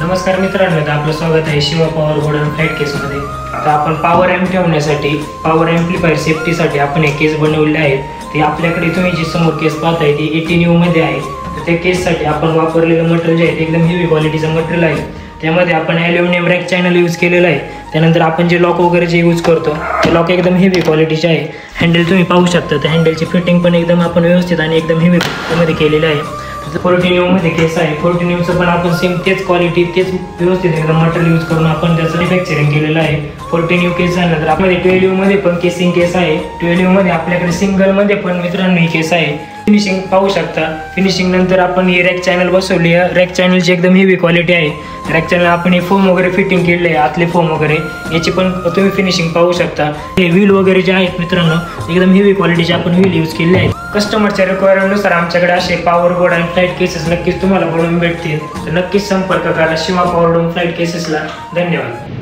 नमस्कार मित्रांनो, आपलं स्वागत आहे शिवा पॉवर बोर्ड आणि फ्लाईट केसमध्ये. तर आपण पॉवर एम्प ठेवण्यासाठी पॉवर एम्प्लिफायर सेफ्टीसाठी आपण हे केस बनवलेले आहेत. ते आपल्याकडे तुम्ही जी समोर केस पाहताय ती 18U मध्ये आहे. तर त्या केससाठी आपण वापरलेलं मटेरियल जे आहे ते एकदम हेवी क्वालिटीचं मटेरियल आहे. त्यामध्ये आपण ॲल्युमिनियम रॅक चॅनल यूज केलेलं आहे. त्यानंतर आपण जे लॉक वगैरे जे यूज करतो ते लॉक एकदम हेवी क्वालिटीचे आहे. हँडल तुम्ही पाहू शकता, तर हँडलची फिटिंग पण एकदम आपण व्यवस्थित आणि एकदम हेवी क्वालिटीमध्ये केलेलं आहे. 14U मध्ये केस आहे. 14Uचं पण आपण सेम तेच क्वालिटी तेच व्यवस्थित एकदम मटेरियल यूज करून आपण त्याचं मॅन्युफॅक्चरिंग केलेलं आहे. 14U केस झाल्यानंतर आपल्याकडे 12U मध्ये पण केसिंग केस आहे. 12U मध्ये आपल्याकडे सिंगलमध्ये पण मित्रांनो ही केस आहे. फिनिशिंग पाहू शकता. फिनिशिंग नंतर आपण ही रॅक चॅनल बसवली आहे. रॅक चॅनलची एकदम हेवी क्वालिटी आहे. रॅक चॅनल आपण हे फोम वगैरे फिटिंग केलेले आहे. आतले फोम वगैरे याची पण तुम्ही फिनिशिंग पाहू शकता. हे व्हील वगैरे जे आहेत मित्रांनो एकदम हेवी क्वालिटीचे आपण व्हील यूज केलेले आहेत. कस्टमरच्या रिक्वायरमेंटनुसार आमच्याकडे असे पॉवर बोर्ड आणि फ्लाईट केसेस नक्कीच तुम्हाला बनवून भेटतील. तर नक्कीच संपर्क करा शिवा पॉवर बोर्ड फ्लाईट केसेसला. धन्यवाद.